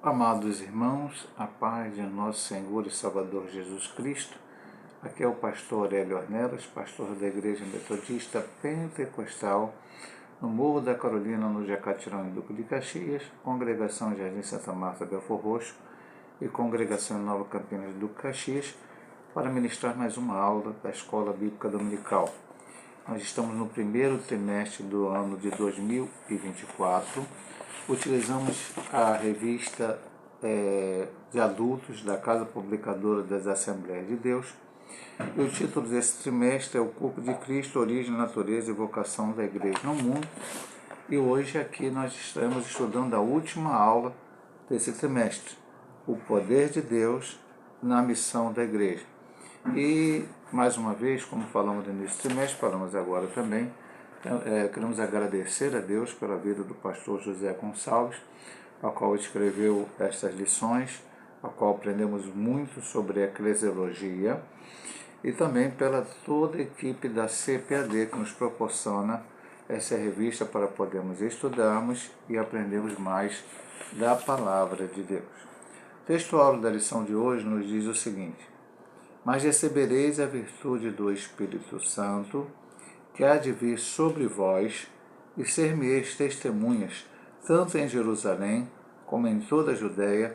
Amados irmãos, a paz de nosso Senhor e Salvador Jesus Cristo, aqui é o pastor Aurélio Ornelas, pastor da Igreja Metodista Pentecostal, no Morro da Carolina, no Jacatirão, em Duque de Caxias, Congregação Jardim Santa Marta, Belfor Roxo e Congregação Nova Campinas, Duque de Caxias, para ministrar mais uma aula da Escola Bíblica Dominical. Nós estamos no primeiro trimestre do ano de 2024, utilizamos a revista de adultos da Casa Publicadora das Assembleias de Deus, e o título desse trimestre é O Corpo de Cristo, Origem, Natureza e Vocação da Igreja no Mundo, e hoje aqui nós estamos estudando a última aula desse trimestre, O Poder de Deus na Missão da Igreja. E, mais uma vez, como falamos no início do trimestre, falamos agora também, queremos agradecer a Deus pela vida do pastor José Gonçalves, ao qual escreveu estas lições, ao qual aprendemos muito sobre eclesiologia, e também pela toda a equipe da CPAD que nos proporciona essa revista para podermos estudarmos e aprendermos mais da Palavra de Deus. O texto-aula da lição de hoje nos diz o seguinte: mas recebereis a virtude do Espírito Santo, que há de vir sobre vós, e ser-me-eis testemunhas, tanto em Jerusalém, como em toda a Judéia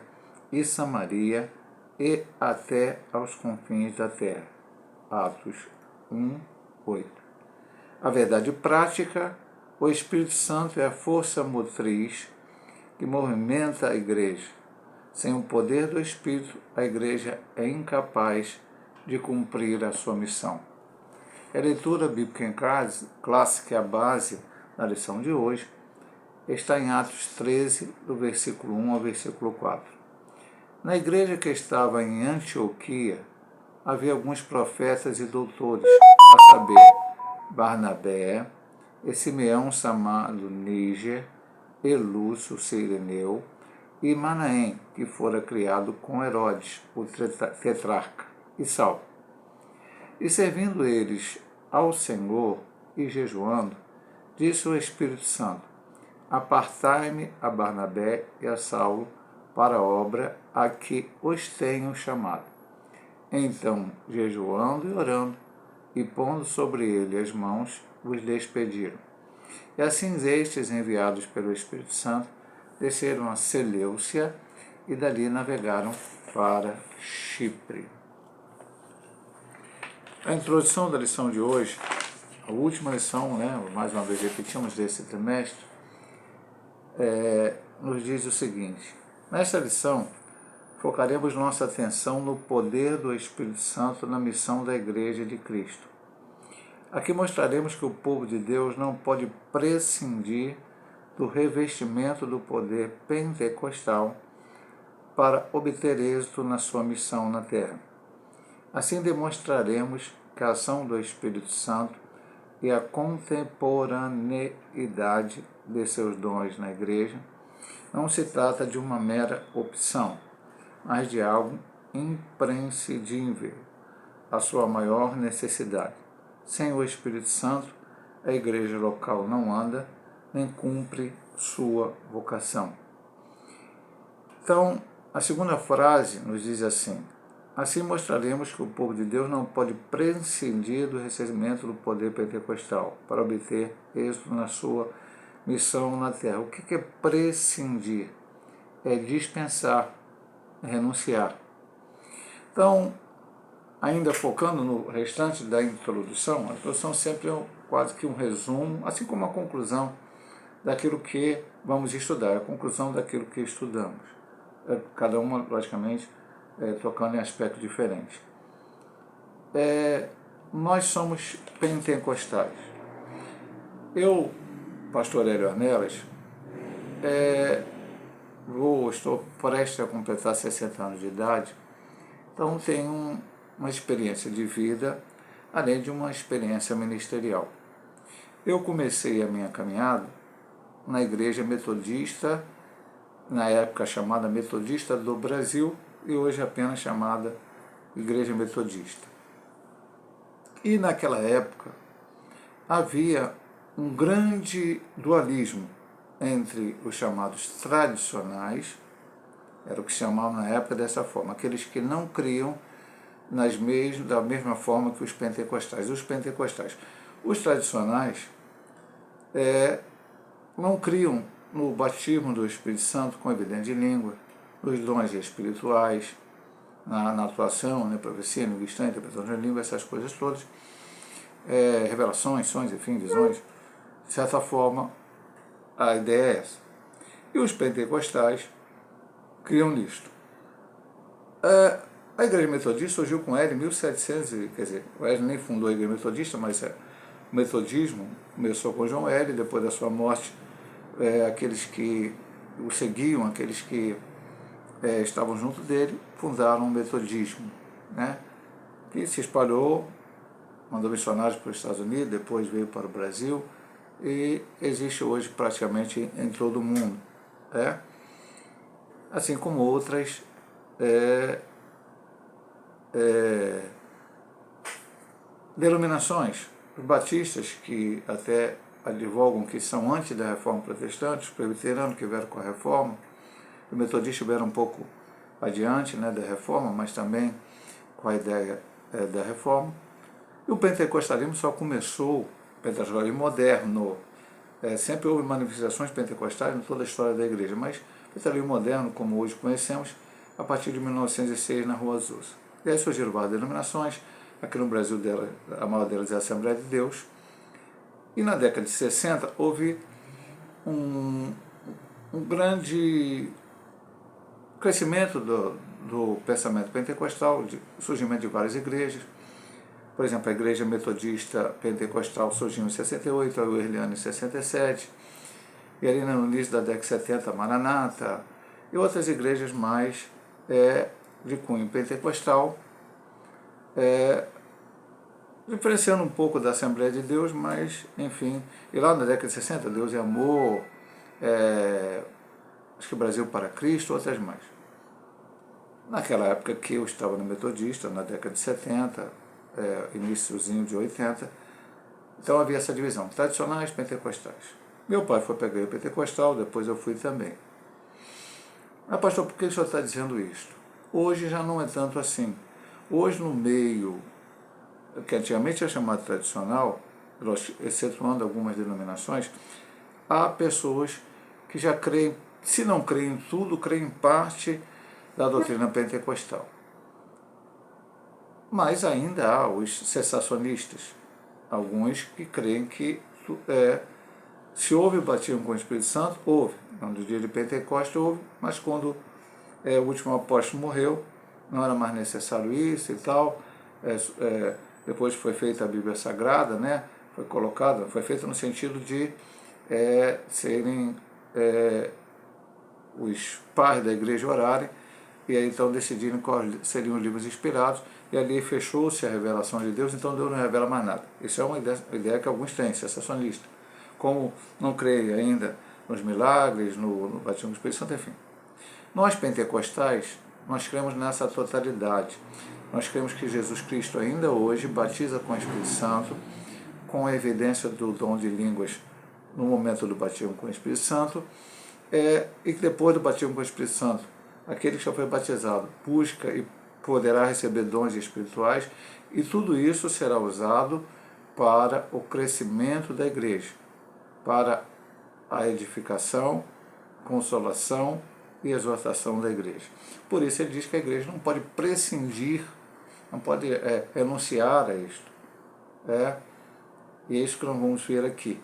e Samaria, e até aos confins da terra. Atos 1, 8. A verdade prática: o Espírito Santo é a força motriz que movimenta a igreja. Sem o poder do Espírito, a igreja é incapaz de cumprir a sua missão. A leitura bíblica em classe, que é a base da lição de hoje, está em Atos 13, do versículo 1 ao versículo 4. Na igreja que estava em Antioquia, havia alguns profetas e doutores, a saber, Barnabé, e Simeão chamado Níger, e Lúcio Cireneu, e Manaém, que fora criado com Herodes, o tetrarca, e Saulo. E servindo eles ao Senhor e jejuando, disse o Espírito Santo: apartai-me a Barnabé e a Saulo para a obra a que os tenho chamado. Então, jejuando e orando, e pondo sobre ele as mãos, os despediram. E assim estes, enviados pelo Espírito Santo, desceram a Seleucia e dali navegaram para Chipre. A introdução da lição de hoje, a última lição, mais uma vez repetimos desse trimestre, nos diz o seguinte: nesta lição, focaremos nossa atenção no poder do Espírito Santo na missão da Igreja de Cristo. Aqui mostraremos que o povo de Deus não pode prescindir do revestimento do poder pentecostal para obter êxito na sua missão na terra. Assim demonstraremos que a ação do Espírito Santo e a contemporaneidade de seus dons na Igreja não se trata de uma mera opção, mas de algo imprescindível, a sua maior necessidade. Sem o Espírito Santo, a Igreja local não anda, nem cumpre sua vocação. Então, a segunda frase nos diz assim: assim mostraremos que o povo de Deus não pode prescindir do recebimento do poder pentecostal para obter êxito na sua missão na terra. O que é prescindir? É dispensar, é renunciar. Então, ainda focando no restante da introdução, a introdução sempre é quase que um resumo, assim como a conclusão daquilo que vamos estudar, a conclusão daquilo que estudamos. Cada uma, logicamente, tocando em aspectos diferentes. Nós somos pentecostais. Eu, pastor Aurélio Ornelas, estou prestes a completar 60 anos de idade, então tenho uma experiência de vida, além de uma experiência ministerial. Eu comecei a minha caminhada na Igreja Metodista, na época chamada Metodista do Brasil, e hoje apenas chamada Igreja Metodista. E naquela época havia um grande dualismo entre os chamados tradicionais Era o que se chamava na época dessa forma. Aqueles que não criam da mesma forma que os pentecostais. Os pentecostais. Os tradicionais não criam no batismo do Espírito Santo com evidência de língua, nos dons espirituais, na atuação, profecia, linguística, interpretação de língua, essas coisas todas, revelações, sonhos, enfim, visões. De certa forma, a ideia é essa. E os pentecostais criam nisto. A Igreja Metodista surgiu com Wesley em 1700, quer dizer, Wesley nem fundou a Igreja Metodista, mas o metodismo começou com João Wesley, depois da sua morte, aqueles que o seguiam, aqueles que estavam junto dele, fundaram o metodismo, né, que se espalhou, mandou missionários para os Estados Unidos, depois veio para o Brasil, e existe hoje praticamente em todo o mundo, assim como outras denominações. Os batistas, que até advogam que são antes da reforma protestante, os presbiterianos que vieram com a reforma, os metodistas vieram um pouco adiante, da reforma, mas também com a ideia da reforma. E o pentecostalismo só começou, o pentecostalismo moderno, sempre houve manifestações pentecostais em toda a história da igreja, mas o pentecostalismo moderno, como hoje conhecemos, a partir de 1906 na Rua Azusa. E aí surgiram várias denominações, aqui no Brasil a maior delas é a Assembleia de Deus, e na década de 60 houve um grande crescimento do pensamento pentecostal, o surgimento de várias igrejas. Por exemplo, a Igreja Metodista Pentecostal surgiu em 68, a Wesleyana em 67, e ali no início da década de 70, a Maranata, e outras igrejas mais de cunho pentecostal, diferenciando um pouco da Assembleia de Deus, mas, enfim, e lá na década de 60, Deus é Amor, acho que Brasil para Cristo, outras mais. Naquela época que eu estava no Metodista, na década de 70, iníciozinho de 80, então havia essa divisão, tradicionais, pentecostais. Meu pai foi para a igreja pentecostal, depois eu fui também. Mas, pastor, por que o senhor está dizendo isto? Hoje já não é tanto assim. Hoje, no meio que antigamente é chamado tradicional, excetuando algumas denominações, há pessoas que já creem, se não creem em tudo, creem em parte da doutrina pentecostal. Mas ainda há os cessacionistas, alguns que creem que se houve o batismo com o Espírito Santo, houve. No dia de Pentecostes houve, mas quando o último apóstolo morreu, não era mais necessário isso e tal. Depois foi feita a Bíblia Sagrada, foi colocada, foi feita no sentido de serem os pais da igreja orarem, e aí então decidirem quais seriam os livros inspirados, e ali fechou-se a revelação de Deus, então Deus não revela mais nada. Isso é uma ideia que alguns têm, sensacionista. Como não creem ainda nos milagres, no batismo do Espírito Santo, enfim. Nós pentecostais, nós cremos nessa totalidade. Nós cremos que Jesus Cristo ainda hoje batiza com o Espírito Santo, com a evidência do dom de línguas no momento do batismo com o Espírito Santo, e que depois do batismo com o Espírito Santo, aquele que já foi batizado busca e poderá receber dons espirituais, e tudo isso será usado para o crescimento da igreja, para a edificação, consolação e exortação da igreja. Por isso ele diz que a igreja não pode prescindir, não pode renunciar a isto. E é isso que nós vamos ver aqui,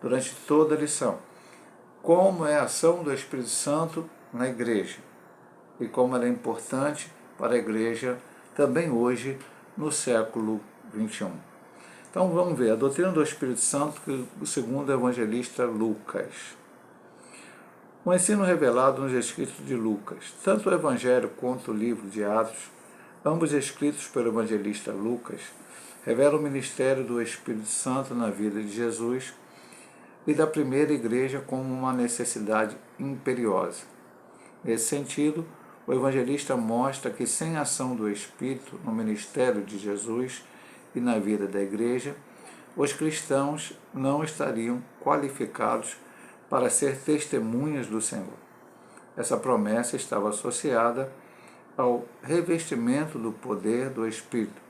durante toda a lição. Como é a ação do Espírito Santo na igreja e como ela é importante para a igreja também hoje, no século XXI. Então vamos ver a doutrina do Espírito Santo, segundo o evangelista Lucas. O ensino revelado nos escritos de Lucas. Tanto o Evangelho quanto o livro de Atos, ambos escritos pelo evangelista Lucas, revelam o ministério do Espírito Santo na vida de Jesus e da primeira igreja como uma necessidade imperiosa. Nesse sentido, o evangelista mostra que sem a ação do Espírito no ministério de Jesus e na vida da igreja, os cristãos não estariam qualificados para ser testemunhas do Senhor. essa promessa estava associada ao revestimento do poder do Espírito,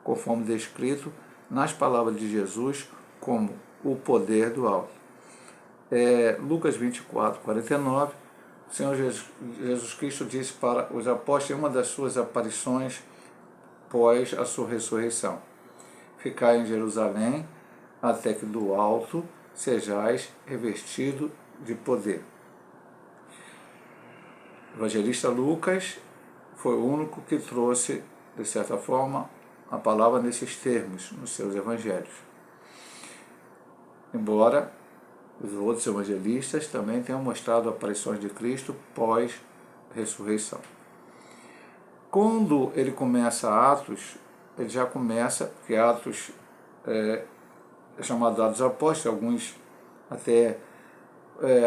conforme descrito nas palavras de Jesus como o poder do alto. Lucas 24, 49, o Senhor Jesus Cristo disse para os apóstolos em uma das suas aparições pós a sua ressurreição: ficai em Jerusalém até que do alto sejais revestido de poder. O evangelista Lucas foi o único que trouxe, de certa forma, a palavra nesses termos nos seus evangelhos. Embora os outros evangelistas também tenham mostrado aparições de Cristo pós-ressurreição. Quando ele começa Atos, ele já começa, porque Atos é chamado Atos Apóstolos, alguns até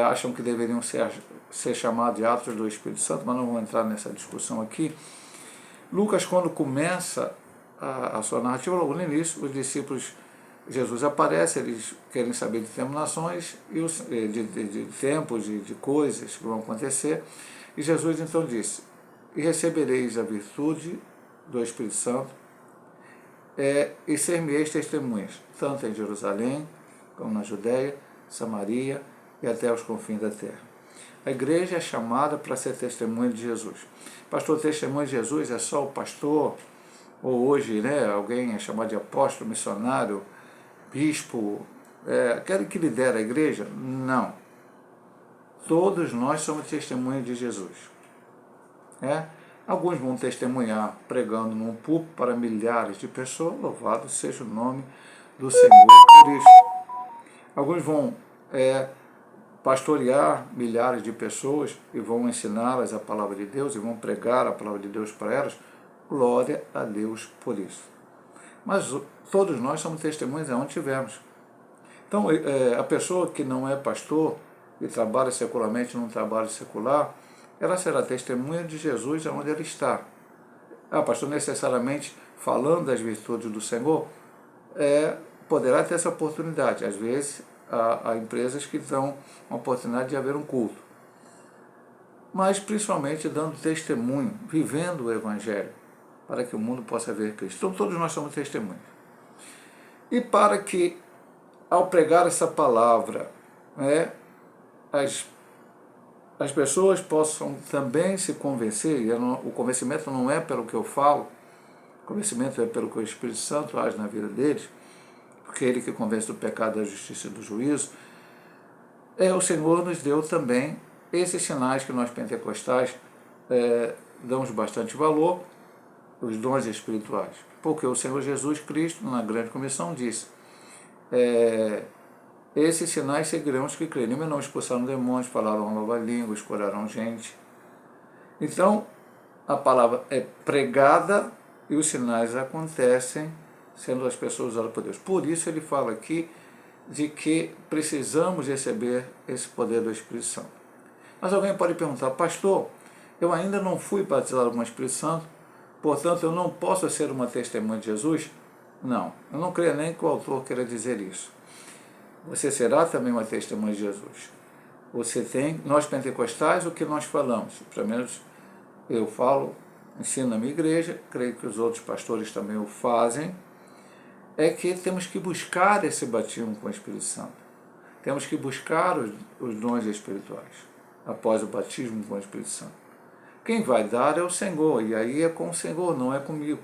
acham que deveriam ser chamados de Atos do Espírito Santo, mas não vou entrar nessa discussão aqui. Lucas, quando começa a sua narrativa, logo no início, os discípulos, Jesus aparece, eles querem saber de terminações, de tempos, de coisas que vão acontecer, e Jesus então disse: e recebereis a virtude do Espírito Santo, e ser-me-eis testemunhas, tanto em Jerusalém, como na Judéia, Samaria e até os confins da terra. A igreja é chamada para ser testemunha de Jesus. Pastor, testemunha de Jesus é só o pastor, ou hoje alguém é chamado de apóstolo, missionário, bispo, aquele que lidera a igreja? Não. Todos nós somos testemunhas de Jesus. Alguns vão testemunhar pregando num púlpito para milhares de pessoas, louvado seja o nome do Senhor Cristo. Alguns vão pastorear milhares de pessoas e vão ensiná-las a palavra de Deus e vão pregar a palavra de Deus para elas. Glória a Deus por isso. Mas todos nós somos testemunhas aonde tivermos. Então, a pessoa que não é pastor e trabalha secularmente num trabalho secular, ela será testemunha de Jesus aonde ela está. Pastor, necessariamente falando das virtudes do Senhor, poderá ter essa oportunidade. Às vezes, há empresas que dão uma oportunidade de haver um culto. Mas, principalmente, dando testemunho, vivendo o Evangelho, para que o mundo possa ver Cristo. Então, todos nós somos testemunhas. E para que, ao pregar essa palavra, as pessoas possam também se convencer, e o convencimento não é pelo que eu falo, o convencimento é pelo que o Espírito Santo age na vida deles, porque ele que convence do pecado, da justiça e do juízo. O Senhor nos deu também esses sinais que nós pentecostais damos bastante valor, os dons espirituais. Porque o Senhor Jesus Cristo, na grande comissão, disse: esses sinais seguirão os que crerem. Não expulsaram demônios, falaram uma nova língua, curaram gente. Então, a palavra é pregada e os sinais acontecem, sendo as pessoas usadas por Deus. Por isso ele fala aqui de que precisamos receber esse poder do Espírito Santo. Mas alguém pode perguntar: pastor, eu ainda não fui batizado com o Espírito Santo, portanto eu não posso ser uma testemunha de Jesus? Não, eu não creio nem que o autor queira dizer isso. Você será também uma testemunha de Jesus. Você tem, nós pentecostais, o que nós falamos, pelo menos eu falo, ensino na minha igreja, creio que os outros pastores também o fazem, é que temos que buscar esse batismo com o Espírito Santo. Temos que buscar os dons espirituais após o batismo com o Espírito Santo. Quem vai dar é o Senhor, e aí é com o Senhor, não é comigo.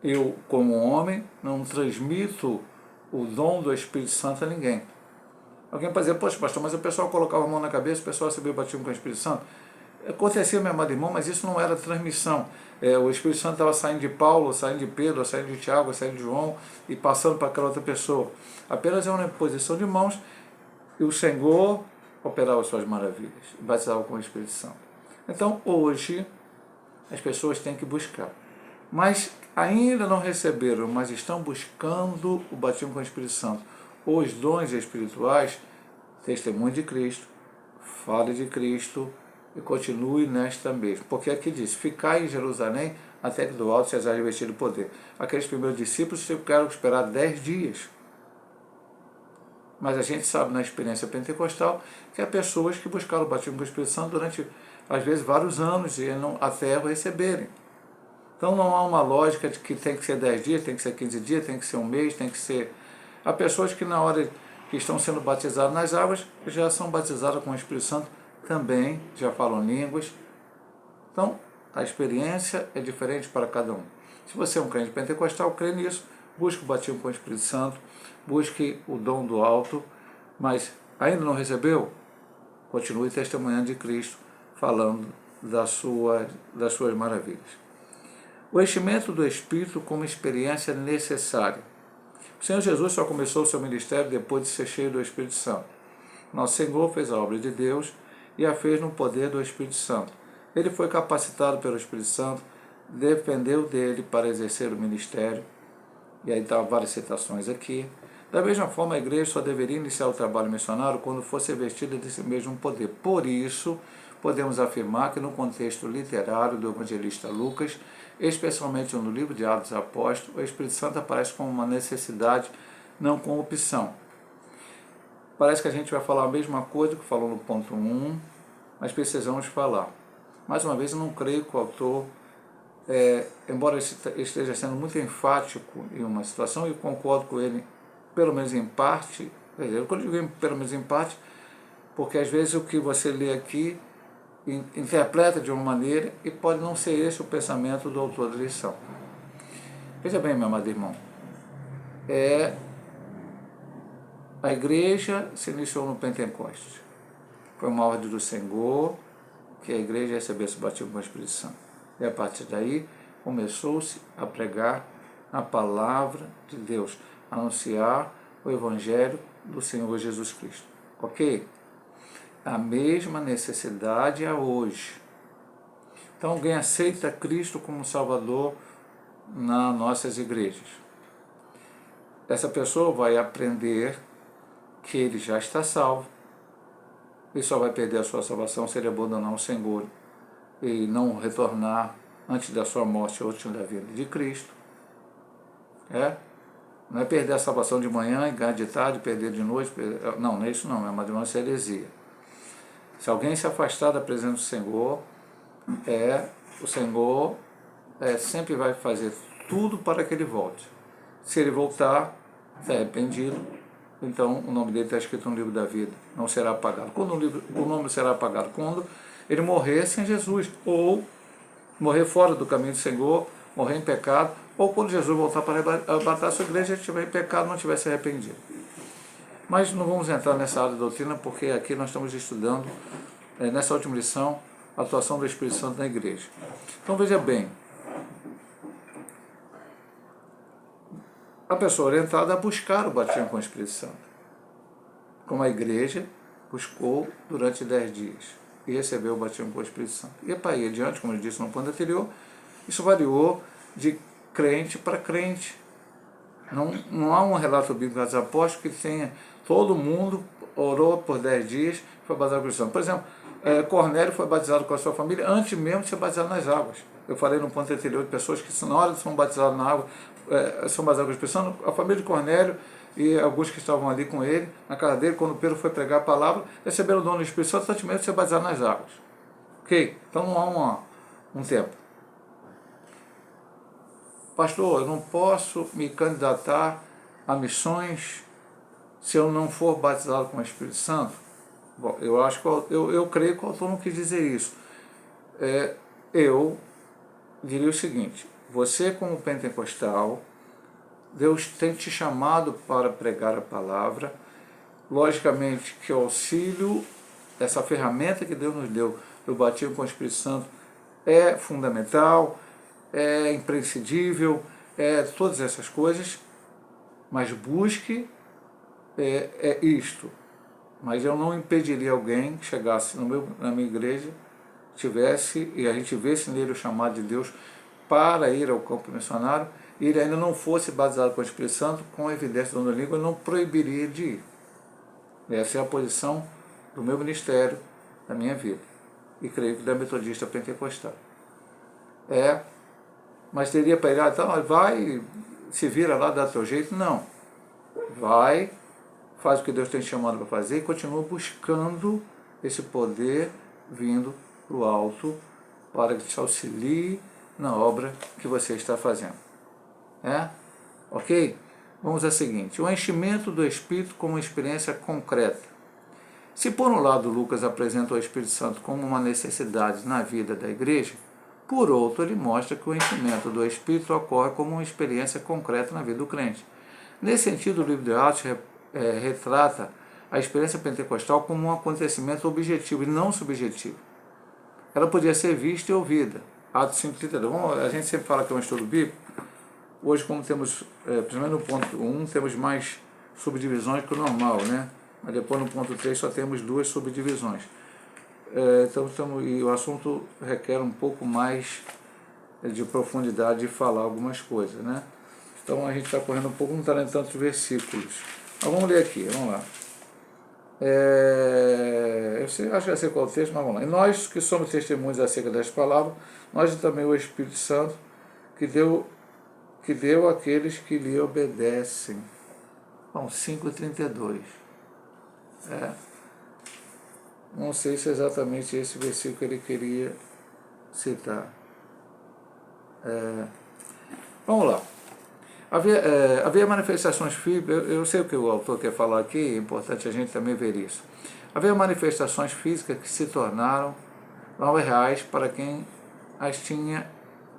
Eu, como homem, não transmito o dom do Espírito Santo a ninguém. Alguém pode dizer: poxa, pastor, mas o pessoal colocava a mão na cabeça, o pessoal recebia o batismo com o Espírito Santo. Acontecia, meu amado irmão, mas isso não era transmissão. O Espírito Santo estava saindo de Paulo, saindo de Pedro, saindo de Tiago, saindo de João e passando para aquela outra pessoa. Apenas é uma imposição de mãos e o Senhor operava as suas maravilhas, batizava com o Espírito Santo. Então, hoje, as pessoas têm que buscar. Mas ainda não receberam, mas estão buscando o batismo com o Espírito Santo, os dons espirituais, testemunho de Cristo, fale de Cristo e continue nesta mesma. Porque aqui diz: ficai em Jerusalém até que do alto sejais revestido de poder. Aqueles primeiros discípulos tiveram que esperar 10 dias. Mas a gente sabe na experiência pentecostal que há pessoas que buscaram o batismo com o Espírito Santo durante, às vezes, vários anos e não, até o receberem. Então não há uma lógica de que tem que ser 10 dias, tem que ser 15 dias, tem que ser um mês, tem que ser... Há pessoas que na hora que estão sendo batizadas nas águas já são batizadas com o Espírito Santo também, já falam línguas. Então a experiência é diferente para cada um. Se você é um crente pentecostal, crê nisso, busque o batismo com o Espírito Santo, busque o dom do alto, mas ainda não recebeu? Continue testemunhando de Cristo, falando das suas maravilhas. O enchimento do Espírito como experiência necessária. O Senhor Jesus só começou o seu ministério depois de ser cheio do Espírito Santo. Nosso Senhor fez a obra de Deus e a fez no poder do Espírito Santo. Ele foi capacitado pelo Espírito Santo, dependeu dele para exercer o ministério, e aí estão várias citações aqui. Da mesma forma, a igreja só deveria iniciar o trabalho missionário quando fosse revestida desse mesmo poder. Por isso, podemos afirmar que no contexto literário do evangelista Lucas, especialmente no livro de Atos dos Apóstolos, o Espírito Santo aparece como uma necessidade, não como opção. Parece que a gente vai falar a mesma coisa que falou no ponto 1, mas precisamos falar. Mais uma vez, eu não creio que o autor, embora esteja sendo muito enfático em uma situação, e concordo com ele, pelo menos em parte, eu digo pelo menos em parte, porque às vezes o que você lê aqui interpreta de uma maneira e pode não ser esse o pensamento do autor da lição. Veja bem, meu amado irmão, a igreja se iniciou no Pentecostes. Foi uma ordem do Senhor que a igreja recebesse o batismo com o Espírito Santo. E a partir daí começou-se a pregar a palavra de Deus, a anunciar o Evangelho do Senhor Jesus Cristo. Ok? A mesma necessidade há hoje. Então alguém aceita Cristo como Salvador nas nossas igrejas. Essa pessoa vai aprender que ele já está salvo e só vai perder a sua salvação se ele abandonar o Senhor e não retornar antes da sua morte ou antes da vida de Cristo. Não é perder a salvação de manhã e ganhar de tarde, perder de noite. Não é isso não, é uma heresia. Se alguém se afastar da presença do Senhor, o Senhor sempre vai fazer tudo para que ele volte. Se ele voltar, se arrependido, então o nome dele está escrito no livro da vida, não será apagado. Quando o nome será apagado? Quando ele morrer sem Jesus, ou morrer fora do caminho do Senhor, morrer em pecado, ou quando Jesus voltar para arrebatar a sua igreja, ele estiver em pecado, não tivesse arrependido. Mas não vamos entrar nessa área de doutrina, porque aqui nós estamos estudando, nessa última lição, a atuação do Espírito Santo na igreja. Então veja bem, a pessoa orientada a buscar o batismo com o Espírito Santo, como a igreja buscou durante 10 dias, e recebeu o batismo com o Espírito Santo. E para ir adiante, como eu disse no ponto anterior, isso variou de crente para crente. Não há um relato bíblico dos apóstolos que tenha todo mundo orou por 10 dias e foi batizado com o Espírito Santo. Por exemplo, Cornélio foi batizado com a sua família antes mesmo de ser batizado nas águas. Eu falei no ponto anterior de pessoas que na hora de são batizadas na água, são batizadas com o Espírito Santo. A família de Cornélio e alguns que estavam ali com ele, na casa dele, quando Pedro foi pregar a palavra, receberam o dom do Espírito Santo antes mesmo de ser batizado nas águas. Ok? Então não há um tempo. Pastor, eu não posso me candidatar a missões se eu não for batizado com o Espírito Santo? Bom, eu creio que o autor não quis dizer isso. Eu diria o seguinte: você, como pentecostal, Deus tem te chamado para pregar a palavra. Logicamente que o auxílio, essa ferramenta que Deus nos deu do batismo com o Espírito Santo é fundamental, é imprescindível, todas essas coisas, mas busque isto. Mas eu não impediria alguém que chegasse na minha igreja, tivesse, e a gente vesse nele o chamado de Deus para ir ao campo missionário, e ele ainda não fosse batizado com o Espírito Santo, com a evidência da língua, eu não proibiria de ir. Essa é a posição do meu ministério, da minha vida, e creio que da metodista pentecostal. Mas teria para ir, então vai, se vira lá, dá teu jeito? Não. Vai, faz o que Deus tem chamado para fazer e continua buscando esse poder vindo do alto para que te auxilie na obra que você está fazendo. Ok? Vamos ao seguinte: o enchimento do Espírito como uma experiência concreta. Se por um lado Lucas apresenta o Espírito Santo como uma necessidade na vida da igreja, por outro ele mostra que o enchimento do Espírito ocorre como uma experiência concreta na vida do crente. Nesse sentido, o livro de Atos retrata a experiência pentecostal como um acontecimento objetivo e não subjetivo. Ela podia ser vista e ouvida. Atos 5:32. A gente sempre fala que é um estudo bíblico. Hoje, como temos, principalmente no ponto 1, temos mais subdivisões que o normal, né? Mas depois no ponto 3 só temos 2 subdivisões. E o assunto requer um pouco mais de profundidade de falar algumas coisas, né? Então a gente está correndo um pouco, não está lendo tantos versículos. Mas vamos ler aqui, vamos lá. Acho que vai ser qual o texto, mas vamos lá. E nós que somos testemunhos acerca das palavras, nós também o Espírito Santo que deu àqueles que lhe obedecem. Bom, 5:32. Não sei se é exatamente esse versículo que ele queria citar. Vamos lá. Havia manifestações físicas, eu sei o que o autor quer falar aqui, é importante a gente também ver isso. Havia manifestações físicas que se tornaram reais para quem as tinha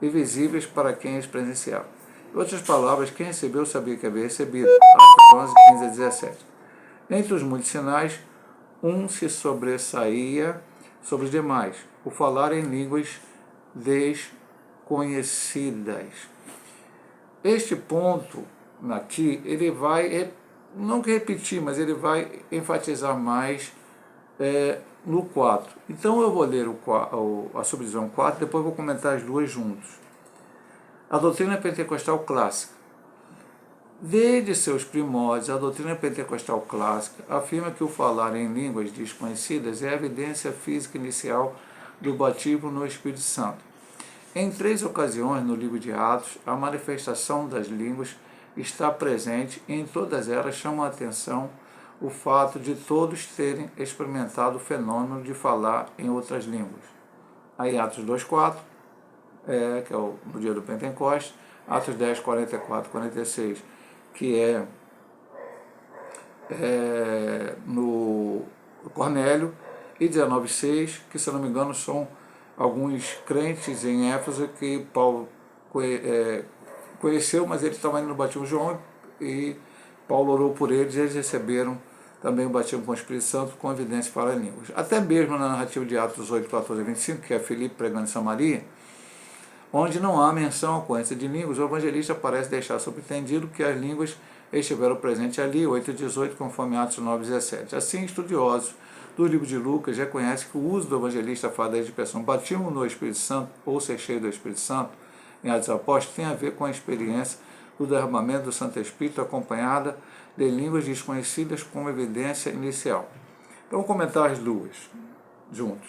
e visíveis para quem as presenciava. Em outras palavras, quem recebeu sabia que havia recebido. Atos 11:15-17. Entre os muitos sinais, um se sobressaía sobre os demais, o falar em línguas desconhecidas. Este ponto aqui, ele vai, não que repetir, mas ele vai enfatizar mais no 4. Então eu vou ler a subdivisão 4, depois vou comentar as duas juntos. A doutrina pentecostal clássica. Desde seus primórdios, a doutrina pentecostal clássica afirma que o falar em línguas desconhecidas é a evidência física inicial do batismo no Espírito Santo. Em 3 ocasiões no livro de Atos, a manifestação das línguas está presente e em todas elas chama a atenção o fato de todos terem experimentado o fenômeno de falar em outras línguas. Aí Atos 2:4, que é no dia do Pentecostes, Atos 10:44-46, que é no Cornélio, e 19:6, que se não me engano são alguns crentes em Éfeso que Paulo conheceu, mas eles estavam indo no batismo de João e Paulo orou por eles e eles receberam também o batismo com o Espírito Santo com evidência para línguas. Até mesmo na narrativa de Atos 8:14-25, que é Filipe pregando em Samaria, onde não há menção à ocorrência de línguas, o evangelista parece deixar subentendido que as línguas estiveram presentes ali, 8:18, conforme Atos 9:17. Assim, estudiosos do livro de Lucas reconhecem que o uso do evangelista fala da expressão batismo no Espírito Santo, ou ser cheio do Espírito Santo, em Atos Apóstolos, tem a ver com a experiência do derramamento do Santo Espírito acompanhada de línguas desconhecidas como evidência inicial. Então, vamos comentar as duas juntos.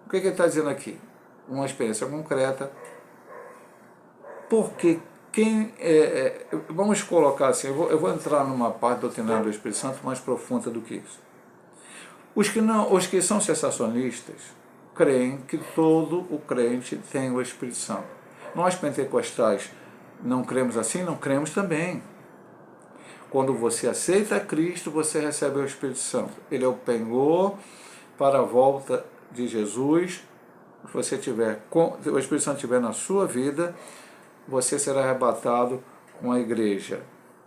O que ele está dizendo aqui? Uma experiência concreta, porque vamos colocar assim, eu vou entrar numa parte doutrinária do Espírito Santo mais profunda do que isso. Os que são sensacionalistas creem que todo o crente tem o Espírito Santo. Nós pentecostais não cremos assim, não cremos também. Quando você aceita Cristo, você recebe o Espírito Santo. Ele é o penhor para a volta de Jesus. Se você o Espírito Santo estiver na sua vida, você será arrebatado com a igreja.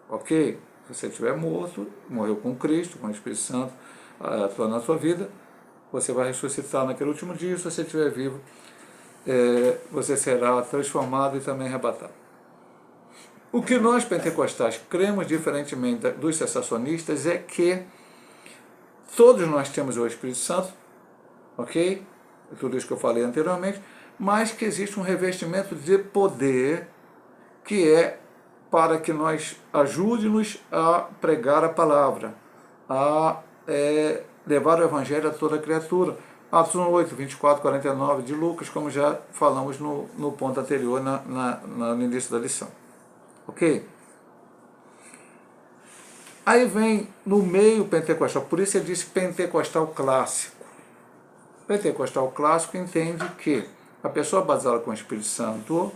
Ok? Se você estiver morto, morreu com Cristo, com o Espírito Santo atuando na sua vida, você vai ressuscitar naquele último dia. Se você estiver vivo, você será transformado e também arrebatado. O que nós pentecostais cremos, diferentemente dos sensacionistas, é que todos nós temos o Espírito Santo, ok? Tudo isso que eu falei anteriormente, mas que existe um revestimento de poder que é para que nós ajude-nos a pregar a palavra, a levar o Evangelho a toda criatura. Atos 1:8, 24:49 de Lucas, como já falamos no ponto anterior, no início da lição. Ok? Aí vem no meio pentecostal, por isso ele disse pentecostal clássico. Pentecostal clássico entende que a pessoa batizada com o Espírito Santo,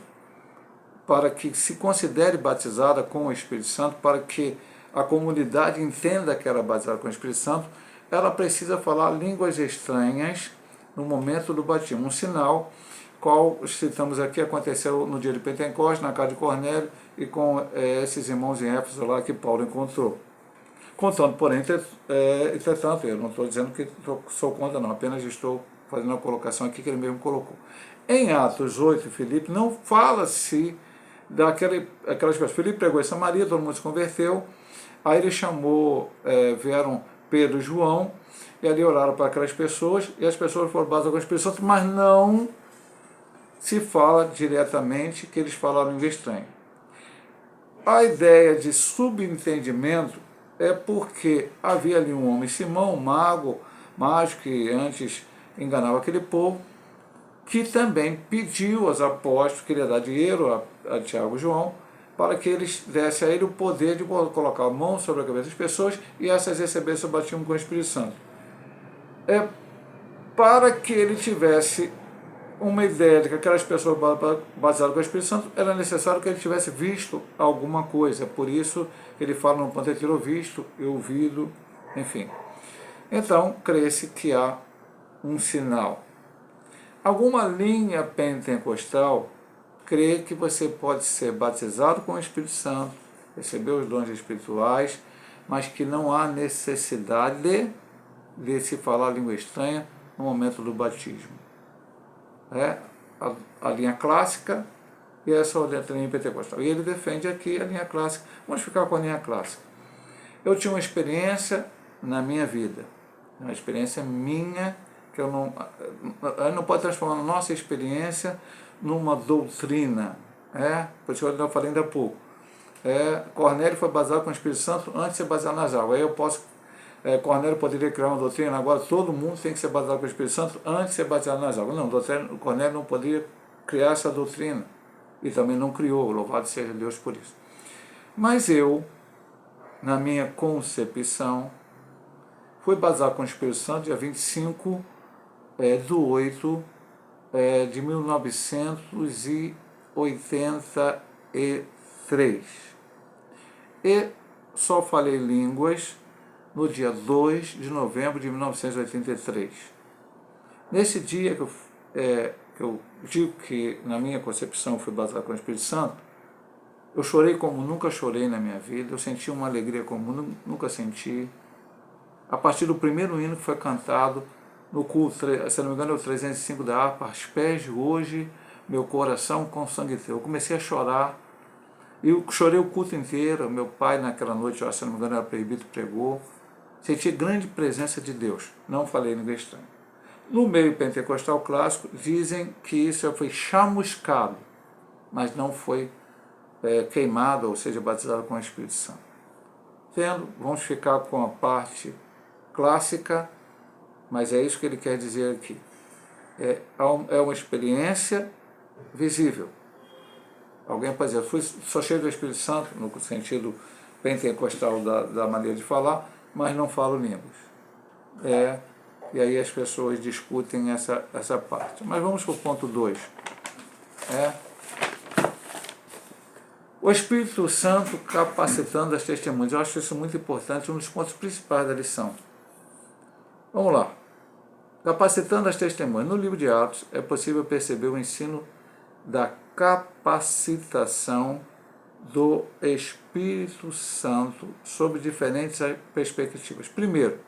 para que se considere batizada com o Espírito Santo, para que a comunidade entenda que ela é batizada com o Espírito Santo, ela precisa falar línguas estranhas no momento do batismo. Um sinal, qual citamos aqui, aconteceu no dia de Pentecostes, na casa de Cornélio, e com esses irmãos em Éfeso lá que Paulo encontrou. Contando, porém, entretanto, eu não estou dizendo que sou contra, não, apenas estou fazendo uma colocação aqui que ele mesmo colocou. Em Atos 8, Filipe, não fala-se aquelas pessoas. Filipe pregou em Samaria, todo mundo se converteu, aí ele chamou, vieram Pedro e João, e ali oraram para aquelas pessoas, e as pessoas foram batizadas com o Espírito Santo, mas não se fala diretamente que eles falaram em língua estranha. A ideia de subentendimento é porque havia ali um homem, Simão, um mágico, que antes enganava aquele povo, que também pediu aos apóstolos, queria dar dinheiro a Tiago e João, para que eles dessem a ele o poder de colocar a mão sobre a cabeça das pessoas e essas recebessem o batismo com o Espírito Santo. Para que ele tivesse uma ideia de que aquelas pessoas batizadas com o Espírito Santo, era necessário que ele tivesse visto alguma coisa. Por isso ele fala no ponto de ter visto e ouvido, enfim. Então, crê-se que há um sinal. Alguma linha pentecostal crê que você pode ser batizado com o Espírito Santo, receber os dons espirituais, mas que não há necessidade de se falar língua estranha no momento do batismo. A linha clássica e essa linha pentecostal. E ele defende aqui a linha clássica. Vamos ficar com a linha clássica. Eu tinha uma experiência na minha vida, uma experiência minha, que eu não pode transformar a nossa experiência numa doutrina. Por isso eu falei ainda há pouco. Cornélio foi batizado com o Espírito Santo antes de ser batizado nas águas. Aí eu posso... Cornélio poderia criar uma doutrina, agora todo mundo tem que ser batizado com o Espírito Santo antes de ser batizado nas águas. Não, Cornélio não poderia criar essa doutrina. E também não criou, louvado seja Deus por isso. Mas eu, na minha concepção, fui batizado com o Espírito Santo dia 25 de 8 de 1983. E só falei línguas no dia 2 de novembro de 1983. Nesse dia que eu digo que, na minha concepção, fui batizado com o Espírito Santo, eu chorei como nunca chorei na minha vida, eu senti uma alegria como nunca senti. A partir do primeiro hino que foi cantado no culto, se não me engano é o 305 da harpa, aos pés de hoje, meu coração com sangue teu. Eu comecei a chorar, e eu chorei o culto inteiro. Meu pai naquela noite, se não me engano era presbítero, pregou. Senti grande presença de Deus, não falei língua estranha. No meio pentecostal clássico, dizem que isso foi chamuscado, mas não foi queimado, ou seja, batizado com o Espírito Santo. Vamos ficar com a parte clássica, mas é isso que ele quer dizer aqui. É uma experiência visível. Alguém pode dizer, sou cheio do Espírito Santo, no sentido pentecostal da maneira de falar, mas não falo línguas. E aí as pessoas discutem essa parte. Mas vamos para o ponto 2. O Espírito Santo capacitando as testemunhas. Eu acho isso muito importante, um dos pontos principais da lição. Vamos lá. Capacitando as testemunhas. No livro de Atos é possível perceber o ensino da capacitação do Espírito Santo sob diferentes perspectivas. Primeiro,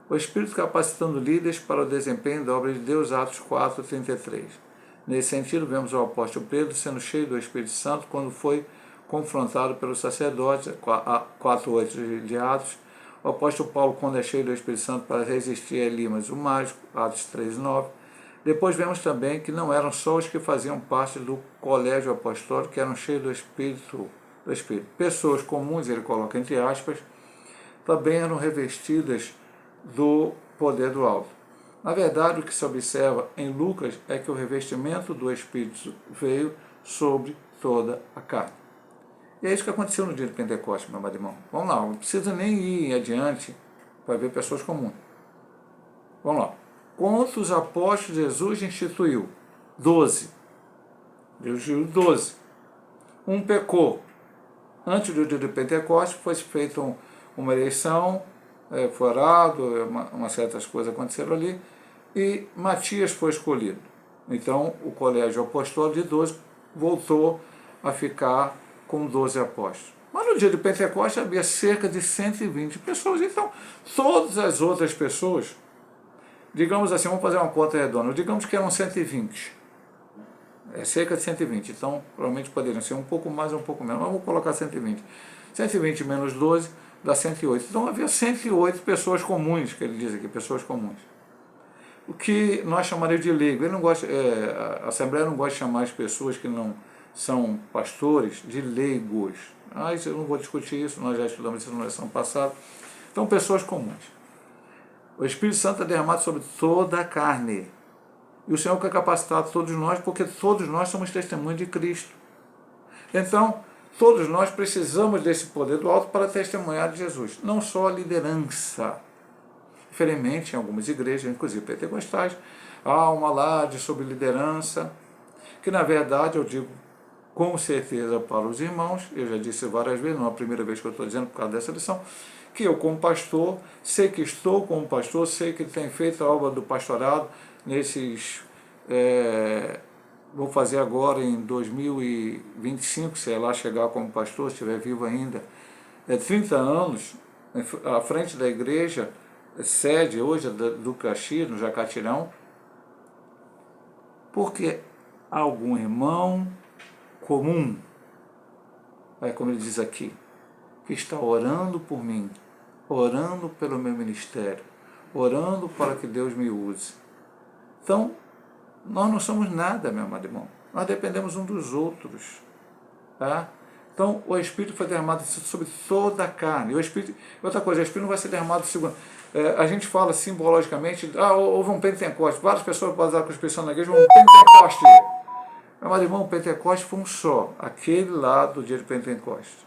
o Espírito capacitando líderes para o desempenho da obra de Deus, Atos 4:33. Nesse sentido, vemos o apóstolo Pedro sendo cheio do Espírito Santo quando foi confrontado pelos sacerdotes, 4:8 de Atos. O apóstolo Paulo, quando é cheio do Espírito Santo para resistir a Elimas, o mágico, Atos 3:9. Depois vemos também que não eram só os que faziam parte do colégio apostólico que eram cheios do Espírito. Pessoas comuns, ele coloca entre aspas, também eram revestidas do poder do alto. Na verdade, o que se observa em Lucas é que o revestimento do Espírito veio sobre toda a carne. E é isso que aconteceu no dia de Pentecostes, meu amado irmão. Vamos lá, não precisa nem ir adiante para ver pessoas comuns. Vamos lá. Quantos apóstolos Jesus instituiu? 12. Deus instituiu 12. Um pecou. Antes do dia de Pentecostes foi feita uma eleição, foi orado, umas certas coisas aconteceram ali, e Matias foi escolhido. Então o colégio apostólico de 12 voltou a ficar com 12 apóstolos. Mas no dia de Pentecostes havia cerca de 120 pessoas. Então todas as outras pessoas, digamos assim, vamos fazer uma conta redonda, digamos que eram 120. Cerca de 120, então provavelmente poderiam ser um pouco mais ou um pouco menos, mas vamos colocar 120. 120 menos 12 dá 108. Então havia 108 pessoas comuns, que ele diz aqui, pessoas comuns. O que nós chamaríamos de leigo. Ele não gosta, a Assembleia não gosta de chamar as pessoas que não são pastores de leigos. Isso eu não vou discutir isso, nós já estudamos isso na lição passada. Então, pessoas comuns. O Espírito Santo é derramado sobre toda a carne. E o Senhor quer capacitar todos nós, porque todos nós somos testemunhas de Cristo. Então, todos nós precisamos desse poder do alto para testemunhar de Jesus. Não só a liderança. Infelizmente, em algumas igrejas, inclusive pentecostais, há uma alarde sobre liderança, que na verdade eu digo com certeza para os irmãos, eu já disse várias vezes, não é a primeira vez que eu estou dizendo por causa dessa lição, que eu como pastor, sei que estou como pastor, sei que tem feito a obra do pastorado nesses, vou fazer agora em 2025, se lá chegar como pastor, se estiver vivo ainda, 30 anos à frente da igreja, sede hoje do Caxias, no Jacatirão, porque algum irmão comum, como ele diz aqui, que está orando por mim, orando pelo meu ministério, orando para que Deus me use. Então, nós não somos nada, meu amado irmão. Nós dependemos um dos outros. Tá? Então, o Espírito foi derramado sobre toda a carne. Outra coisa, o Espírito não vai ser derramado segundo. A gente fala simbologicamente, houve um Pentecoste. Várias pessoas podem usar com a expressão na igreja, um Pentecoste. Meu amado irmão, o Pentecoste foi um só, aquele lá do dia de Pentecoste.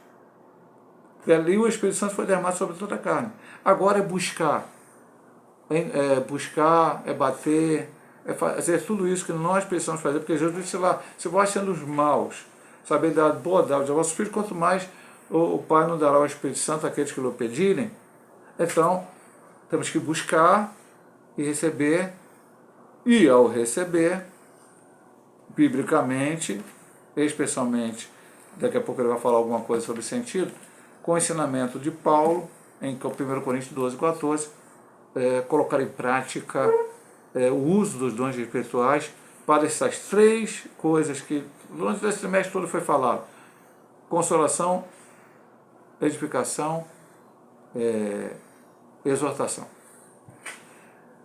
E ali o Espírito Santo foi derramado sobre toda a carne. Agora é buscar. É bater, é fazer tudo isso que nós precisamos fazer, porque Jesus disse lá, se vós sendo os maus, saber dar boa dádiva ao vosso Filho, quanto mais o Pai não dará o Espírito Santo àqueles que o pedirem. Então, temos que buscar e receber, e ao receber, biblicamente, especialmente, daqui a pouco ele vai falar alguma coisa sobre sentido, com o ensinamento de Paulo, em 1 Coríntios 12, 14, colocar em prática o uso dos dons espirituais para essas três coisas que durante esse trimestre todo foi falado: consolação, edificação, exortação.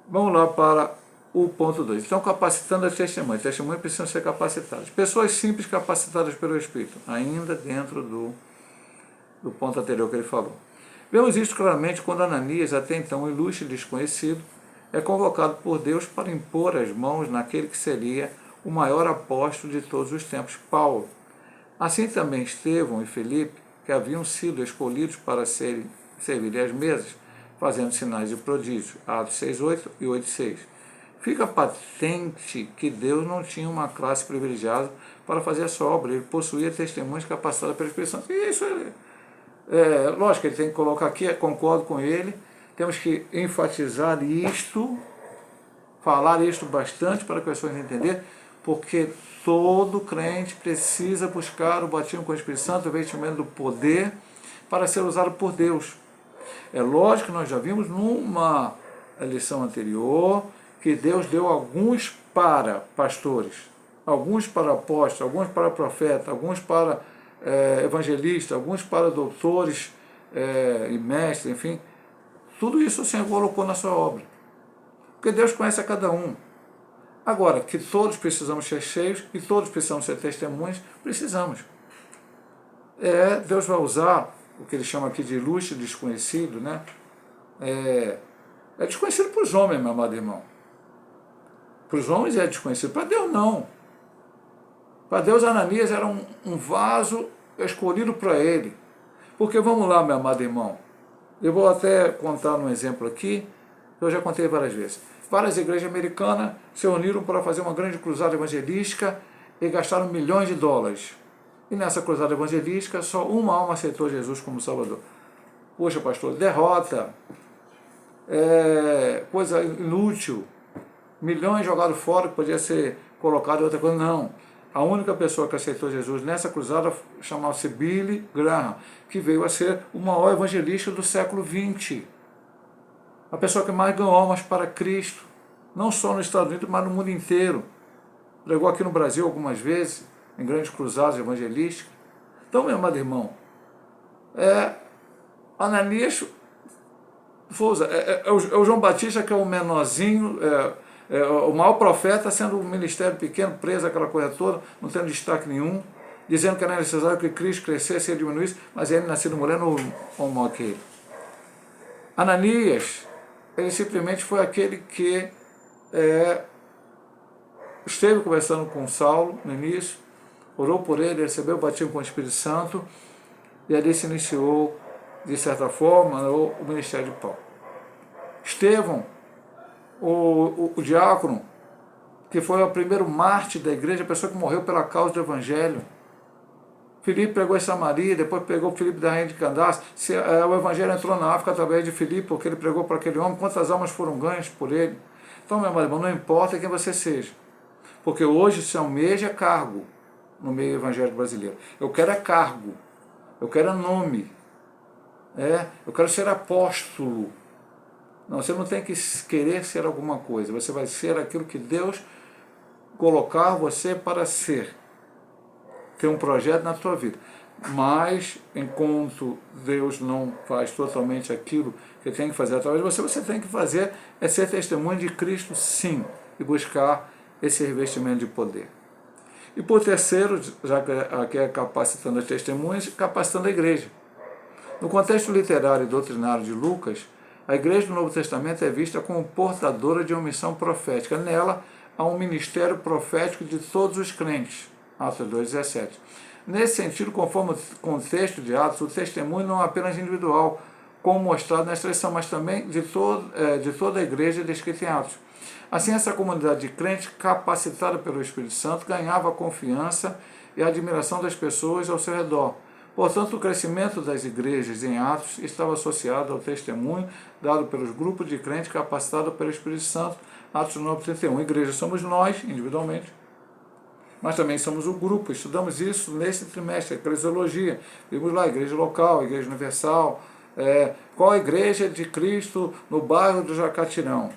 Vamos lá para o ponto 2. Então, capacitando as testemunhas. Testemunhas precisam ser capacitadas. Pessoas simples capacitadas pelo Espírito, ainda dentro do ponto anterior que ele falou. Vemos isso claramente quando Ananias, até então ilustre e desconhecido, é convocado por Deus para impor as mãos naquele que seria o maior apóstolo de todos os tempos, Paulo. Assim também Estevão e Felipe, que haviam sido escolhidos para servirem às mesas, fazendo sinais de prodígio, Atos 6:8 e 8:6. Fica patente que Deus não tinha uma classe privilegiada para fazer essa obra, ele possuía testemunhas capacitadas pela Espírito Santo. E isso lógico, ele tem que colocar aqui, concordo com ele, temos que enfatizar isto, falar isto bastante para que as pessoas entenderem, porque todo crente precisa buscar o batismo com o Espírito Santo, o vestimento do poder, para ser usado por Deus. É lógico que nós já vimos numa lição anterior que Deus deu alguns para pastores, alguns para apóstolos, alguns para profetas, alguns para evangelistas, alguns para doutores e mestres, enfim. Tudo isso o Senhor colocou na sua obra. Porque Deus conhece a cada um. Agora, que todos precisamos ser cheios e todos precisamos ser testemunhas, precisamos. Deus vai usar o que ele chama aqui de ilustre desconhecido, né? É desconhecido para os homens, meu amado irmão. Para os homens é desconhecido, para Deus não. Para Deus, Ananias era um vaso escolhido para ele. Porque vamos lá, meu amado irmão, eu vou até contar um exemplo aqui, eu já contei várias vezes. Várias igrejas americanas se uniram para fazer uma grande cruzada evangelística e gastaram milhões de dólares. E nessa cruzada evangelística, só uma alma aceitou Jesus como Salvador. Poxa, pastor, derrota, coisa inútil, milhões jogados fora que podia ser colocado em outra coisa. Não. A única pessoa que aceitou Jesus nessa cruzada chamava-se Billy Graham, que veio a ser o maior evangelista do século XX. A pessoa que mais ganhou almas para Cristo, não só nos Estados Unidos, mas no mundo inteiro. Pregou aqui no Brasil algumas vezes, em grandes cruzadas evangelísticas. Então, meu amado irmão, Ananias é o João Batista, que é o menorzinho, o maior profeta, sendo um ministério pequeno, preso, aquela coisa toda, não tendo destaque nenhum, dizendo que era necessário que Cristo crescesse e ele diminuísse, mas ele nascido mulher não como aquele. Ananias, ele simplesmente foi aquele que esteve conversando com Saulo no início, orou por ele, recebeu o batismo com o Espírito Santo, e ali se iniciou, de certa forma, o ministério de Paulo. Estevão, o diácono, que foi o primeiro mártir da igreja, a pessoa que morreu pela causa do evangelho. Filipe pregou em Samaria, depois pegou Filipe da rainha de Candace. O evangelho entrou na África através de Filipe, porque ele pregou para aquele homem, quantas almas foram ganhas por ele. Então, meu irmão, não importa quem você seja, porque hoje se almeja cargo no meio evangélico brasileiro. Eu quero cargo, eu quero nome, eu quero ser apóstolo. Não, você não tem que querer ser alguma coisa, você vai ser aquilo que Deus colocar você para ser. Tem um projeto na tua vida. Mas, enquanto Deus não faz totalmente aquilo que tem que fazer através de você, você tem que fazer é ser testemunho de Cristo, sim, e buscar esse revestimento de poder. E por terceiro, já que aqui é capacitando as testemunhas, capacitando a igreja. No contexto literário e doutrinário de Lucas, a igreja do Novo Testamento é vista como portadora de uma missão profética. Nela há um ministério profético de todos os crentes. Atos 2,17. Nesse sentido, conforme o contexto de Atos, o testemunho não é apenas individual, como mostrado na expressão, mas também de toda a igreja descrita em Atos. Assim, essa comunidade de crentes, capacitada pelo Espírito Santo, ganhava a confiança e a admiração das pessoas ao seu redor. Portanto, o crescimento das igrejas em Atos estava associado ao testemunho dado pelos grupos de crentes capacitados pelo Espírito Santo. Atos 9:31. Igreja somos nós, individualmente, mas também somos o grupo. Estudamos isso nesse trimestre, a eclesiologia. Vimos lá, igreja local, igreja universal. Qual a igreja de Cristo no bairro do Jacatirão?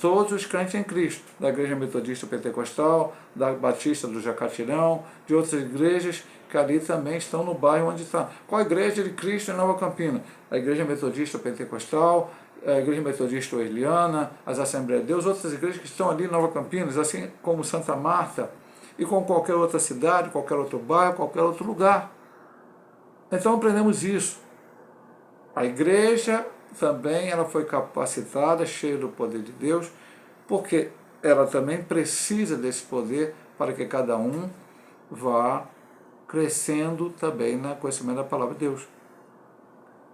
Todos os crentes em Cristo, da igreja metodista pentecostal, da batista do Jacatirão, de outras igrejas que ali também estão no bairro onde está. Qual a igreja de Cristo em Nova Campina? A igreja metodista pentecostal, a igreja metodista oeliana, as Assembleias de Deus, outras igrejas que estão ali em Nova Campinas, assim como Santa Marta, e com qualquer outra cidade, qualquer outro bairro, qualquer outro lugar. Então aprendemos isso. A igreja também ela foi capacitada, cheia do poder de Deus, porque ela também precisa desse poder para que cada um vá crescendo também no conhecimento da palavra de Deus.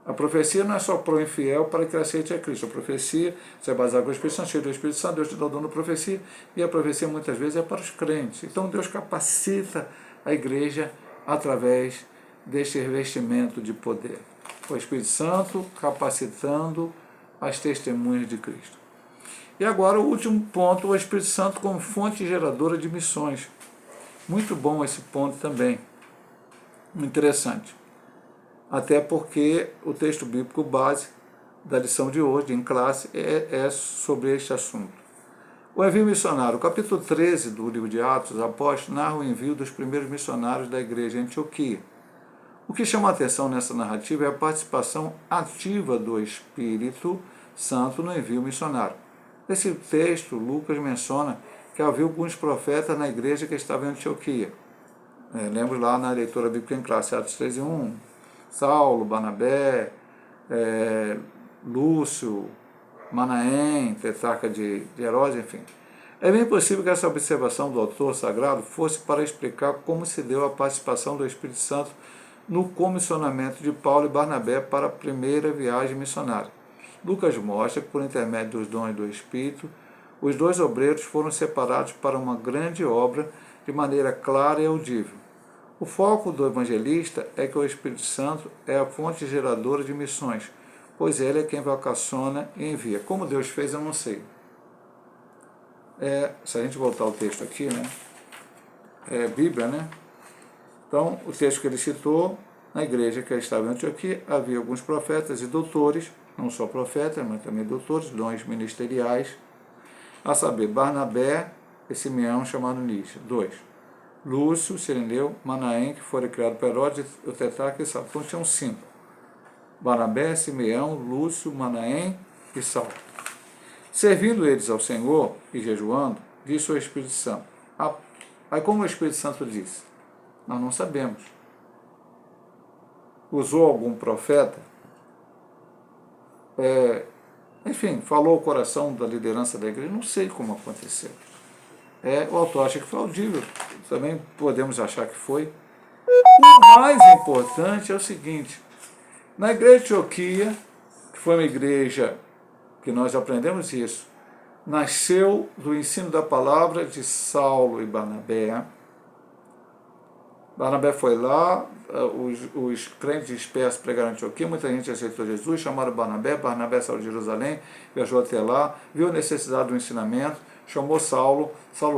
A profecia não é só para o infiel para que aceite a Cristo. A profecia, você é baseado com o Espírito Santo, cheio do Espírito Santo, Deus te dá o dom da profecia, e a profecia muitas vezes é para os crentes. Então Deus capacita a igreja através deste revestimento de poder. O Espírito Santo capacitando as testemunhas de Cristo. E agora o último ponto, o Espírito Santo como fonte geradora de missões. Muito bom esse ponto também. Interessante. Até porque o texto bíblico base da lição de hoje, em classe, é sobre este assunto. O envio missionário. O capítulo 13 do livro de Atos, os apóstolos narram o envio dos primeiros missionários da igreja em Antioquia. O que chama a atenção nessa narrativa é a participação ativa do Espírito Santo no envio missionário. Nesse texto, Lucas menciona que havia alguns profetas na igreja que estavam em Antioquia. Lembro lá na leitura bíblica em classe, Atos 13:1, Saulo, Barnabé, Lúcio, Manaém, tetrarca de Herodes, enfim. É bem possível que essa observação do autor sagrado fosse para explicar como se deu a participação do Espírito Santo no comissionamento de Paulo e Barnabé para a primeira viagem missionária. Lucas mostra que, por intermédio dos dons do Espírito, os dois obreiros foram separados para uma grande obra de maneira clara e audível. O foco do evangelista é que o Espírito Santo é a fonte geradora de missões, pois ele é quem vocaciona e envia. Como Deus fez, eu não sei. Se a gente voltar ao texto aqui, né? Bíblia, né? Então, o texto que ele citou, na igreja que estava em Antioquia, havia alguns profetas e doutores, não só profetas, mas também doutores, dons ministeriais, a saber, Barnabé e Simeão, chamado Níger. 2. Lúcio, Cireneu, Manaém, que foram criados por Herodes, o tetrarca e Saulo. Então, tinham 5. Barnabé, Simeão, Lúcio, Manaém e Saulo. Servindo eles ao Senhor e jejuando, disse o Espírito Santo. Aí como o Espírito Santo disse? Nós não sabemos. Usou algum profeta? Enfim, falou o coração da liderança da igreja? Não sei como aconteceu. O autor acha que foi audível. Também podemos achar que foi. O mais importante é o seguinte. Na igreja de Antioquia, que foi uma igreja que nós aprendemos isso, nasceu do ensino da palavra de Saulo e Barnabé. Barnabé foi lá, os crentes dispersos pregaram em Antioquia, muita gente aceitou Jesus, chamaram Barnabé saiu de Jerusalém, viajou até lá, viu a necessidade do ensinamento, chamou Saulo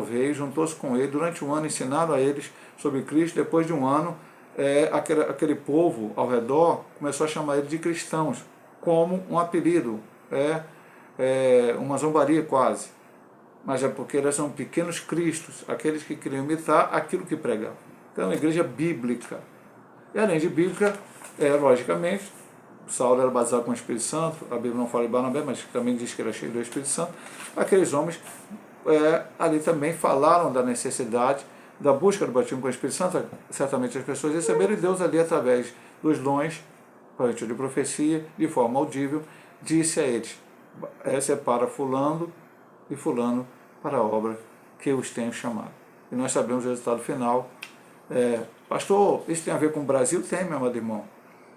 veio, juntou-se com ele, durante um ano ensinaram a eles sobre Cristo, depois de um ano, aquele povo ao redor começou a chamar ele de cristãos, como um apelido, uma zombaria quase, mas é porque eles são pequenos cristos, aqueles que queriam imitar aquilo que pregavam. Então, é uma igreja bíblica. E além de bíblica, logicamente, Saulo era batizado com o Espírito Santo, a Bíblia não fala de Barnabé, mas também diz que era cheio do Espírito Santo. Aqueles homens ali também falaram da necessidade da busca do batismo com o Espírito Santo. Certamente as pessoas receberam, e Deus ali, através dos dons, de profecia, de forma audível, disse a eles, separa fulano e fulano para a obra que eu os tenho chamado. E nós sabemos o resultado final. Pastor, isso tem a ver com o Brasil? Tem, meu amado irmão.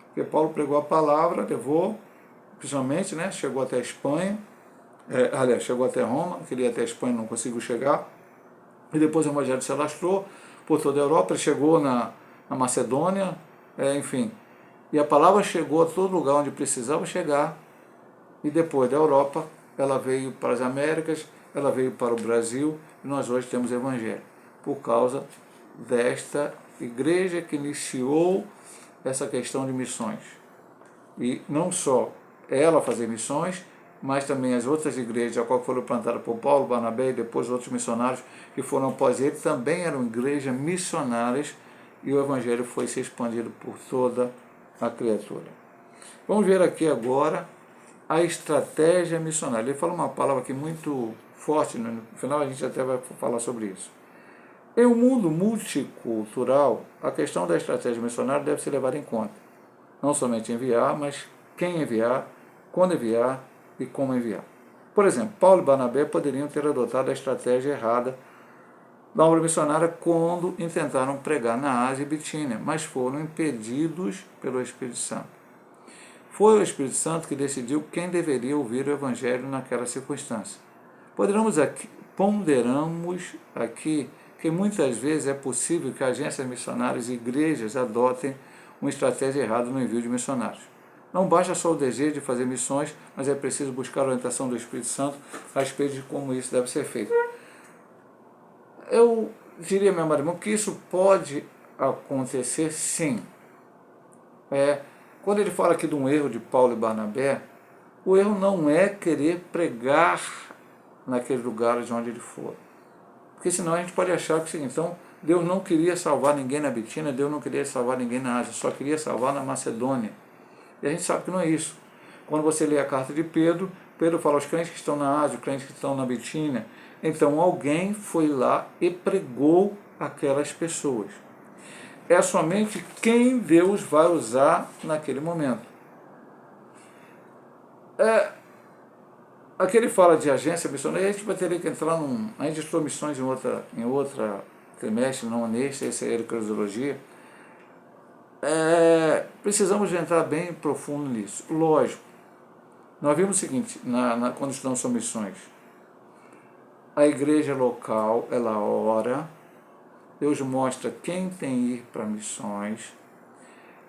Porque Paulo pregou a palavra, levou, principalmente, né, chegou até a Espanha, chegou até Roma, queria ir até a Espanha, não conseguiu chegar, e depois o evangelho se alastrou por toda a Europa, ele chegou na Macedônia, enfim, e a palavra chegou a todo lugar onde precisava chegar, e depois da Europa, ela veio para as Américas, ela veio para o Brasil, e nós hoje temos evangelho, por causa desta igreja que iniciou essa questão de missões. E não só ela fazer missões, mas também as outras igrejas, a qual foram plantadas por Paulo, Barnabé e depois outros missionários que foram após ele, também eram igrejas missionárias, e o evangelho foi se expandido por toda a criatura. Vamos ver aqui agora a estratégia missionária. Ele fala uma palavra aqui muito forte, no final a gente até vai falar sobre isso. Em um mundo multicultural, a questão da estratégia missionária deve ser levada em conta. Não somente enviar, mas quem enviar, quando enviar e como enviar. Por exemplo, Paulo e Barnabé poderiam ter adotado a estratégia errada da obra missionária quando intentaram pregar na Ásia e Bitínia, mas foram impedidos pelo Espírito Santo. Foi o Espírito Santo que decidiu quem deveria ouvir o Evangelho naquela circunstância. Ponderamos aqui que muitas vezes é possível que agências missionárias e igrejas adotem uma estratégia errada no envio de missionários. Não basta só o desejo de fazer missões, mas é preciso buscar a orientação do Espírito Santo a respeito de como isso deve ser feito. Eu diria, meu irmão, que isso pode acontecer sim. Quando ele fala aqui de um erro de Paulo e Barnabé, o erro não é querer pregar naqueles lugares onde ele for. Porque senão a gente pode achar que então Deus não queria salvar ninguém na Bitínia, Deus não queria salvar ninguém na Ásia, só queria salvar na Macedônia. E a gente sabe que não é isso. Quando você lê a carta de Pedro, Pedro fala aos crentes que estão na Ásia, os crentes que estão na Bitínia. Então alguém foi lá e pregou aquelas pessoas. É somente quem Deus vai usar naquele momento. aqui ele fala de agência missionária, a gente vai ter que entrar a gente estudou missões em outra trimestre, não nesse, esse é a eclesiologia. Precisamos entrar bem profundo nisso. Lógico, nós vimos o seguinte, quando estudamos sobre missões, a igreja local, ela ora, Deus mostra quem tem que ir para missões,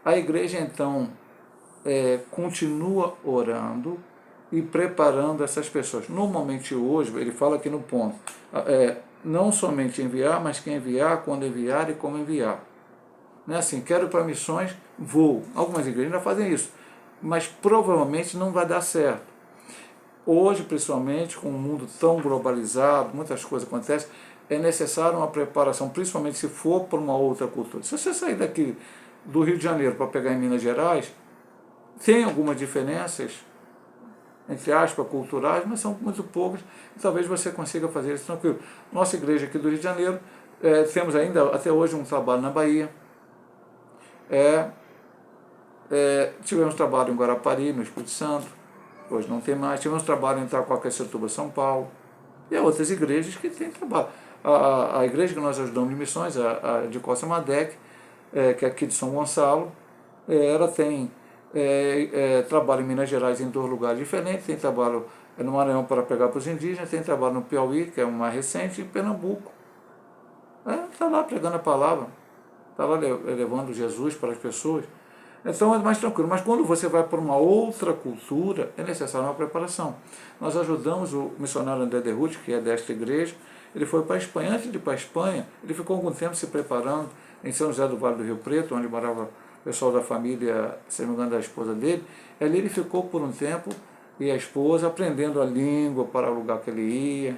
a igreja então continua orando e preparando essas pessoas. Normalmente hoje, ele fala aqui no ponto, não somente enviar, mas quem enviar, quando enviar e como enviar. Não é assim, quero ir para missões, vou. Algumas igrejas ainda fazem isso, mas provavelmente não vai dar certo. Hoje, principalmente, com um mundo tão globalizado, muitas coisas acontecem, é necessário uma preparação, principalmente se for para uma outra cultura. Se você sair daqui do Rio de Janeiro para pegar em Minas Gerais, tem algumas diferenças, entre aspas, culturais, mas são muito poucas, e talvez você consiga fazer isso tranquilo. Nossa igreja aqui do Rio de Janeiro, temos ainda, até hoje, um trabalho na Bahia, tivemos trabalho em Guarapari, no Espírito Santo, hoje não tem mais, tivemos trabalho em Itacoaquecetuba, São Paulo, e há outras igrejas que têm trabalho. A igreja que nós ajudamos de missões, a de Costa Madec, que é aqui de São Gonçalo, ela tem trabalho em Minas Gerais em 2 lugares diferentes, tem trabalho no Maranhão para pegar para os indígenas, tem trabalho no Piauí, que é o mais recente, e em Pernambuco. Está lá pregando a palavra, está lá levando Jesus para as pessoas. Então é mais tranquilo. Mas quando você vai para uma outra cultura, é necessária uma preparação. Nós ajudamos o missionário André Derruti, que é desta igreja, ele foi para a Espanha. Antes de ir para a Espanha, ele ficou algum tempo se preparando em São José do Vale do Rio Preto, onde morava o pessoal da família, se não me engano, da esposa dele. Ali ele ficou por um tempo, e a esposa, aprendendo a língua para o lugar que ele ia.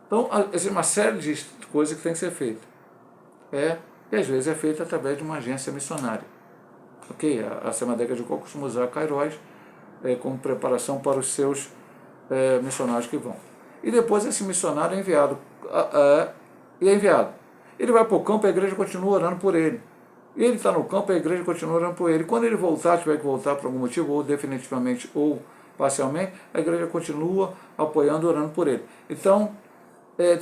Então, existe uma série de coisas que tem que ser feita. E às vezes é feita através de uma agência missionária. Ok, a Semadega de Coco costuma usar Cairóis como preparação para os seus missionários que vão. E depois esse missionário é enviado. Ele vai para o campo e a igreja continua orando por ele. Ele está no campo e a igreja continua orando por ele. Quando ele voltar, tiver que voltar por algum motivo, ou definitivamente ou parcialmente, a igreja continua apoiando, orando por ele. Então,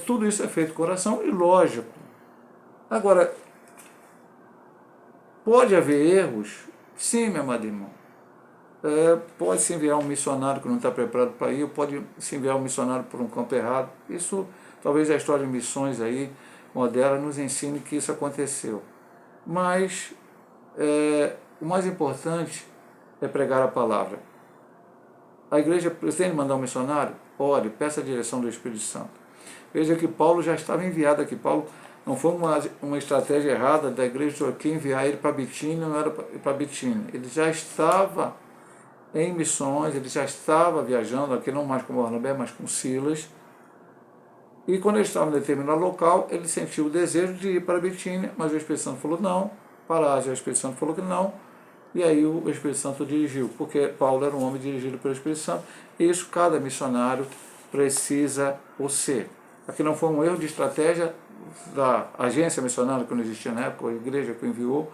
tudo isso é feito com oração e lógico. Agora, pode haver erros? Sim, meu amado irmão. Pode-se enviar um missionário que não está preparado para ir, pode se enviar um missionário por um campo errado. Isso, talvez a história de missões aí, moderna, nos ensine que isso aconteceu. Mas o mais importante é pregar a palavra. A igreja pretende mandar um missionário? Ore, peça a direção do Espírito Santo. Veja que Paulo já estava enviado aqui. Paulo não foi uma estratégia errada da igreja que enviar ele para Bitínia, não era para Bitínia. Ele já estava em missões, ele já estava viajando, aqui não mais com Barnabé, mas com Silas. E quando ele estava em determinado local, ele sentiu o desejo de ir para Bitínia, mas o Espírito Santo falou não. Para a Ásia, o Espírito Santo falou que não. E aí o Espírito Santo dirigiu, porque Paulo era um homem dirigido pelo Espírito Santo. E isso cada missionário precisa ser. Aqui não foi um erro de estratégia da agência missionária que não existia na época, a igreja que o enviou,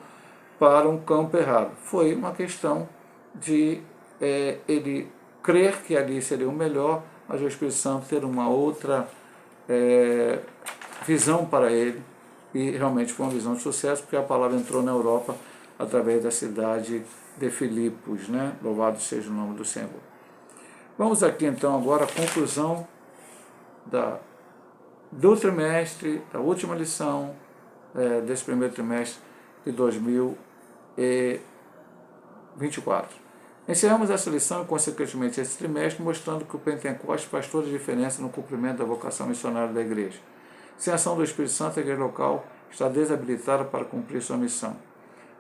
para um campo errado. Foi uma questão de ele crer que ali seria o melhor, mas o Espírito Santo ter uma outra visão para ele, e realmente foi uma visão de sucesso, porque a palavra entrou na Europa através da cidade de Filipos, né? Louvado seja o nome do Senhor. Vamos aqui então agora à conclusão do trimestre, da última lição desse primeiro trimestre de 2024. Encerramos essa lição e, consequentemente, esse trimestre, mostrando que o Pentecostes faz toda a diferença no cumprimento da vocação missionária da igreja. Sem a ação do Espírito Santo, a igreja local está desabilitada para cumprir sua missão.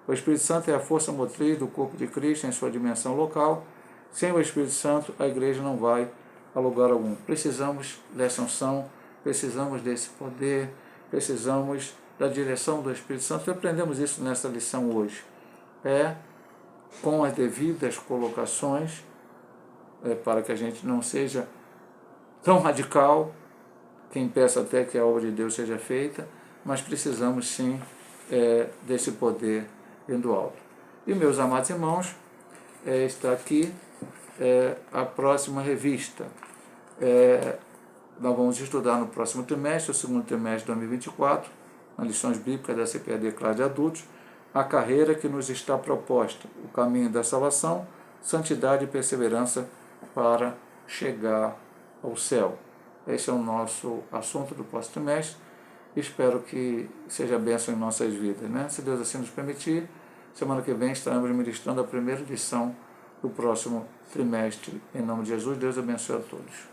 O Espírito Santo é a força motriz do corpo de Cristo em sua dimensão local. Sem o Espírito Santo, a igreja não vai a lugar algum. Precisamos dessa unção, precisamos desse poder, precisamos da direção do Espírito Santo. E aprendemos isso nessa lição hoje. Com as devidas colocações, para que a gente não seja tão radical, que impeça até que a obra de Deus seja feita, mas precisamos sim desse poder vindo alto. E, meus amados irmãos, está aqui a próxima revista. Nós vamos estudar no próximo trimestre, o segundo trimestre de 2024, nas lições bíblicas da CPAD Classe de Adultos, a carreira que nos está proposta, o caminho da salvação, santidade e perseverança para chegar ao céu. Esse é o nosso assunto do próximo trimestre. Espero que seja bênção em nossas vidas, né? Se Deus assim nos permitir, semana que vem estaremos ministrando a primeira lição do próximo trimestre. Em nome de Jesus, Deus abençoe a todos.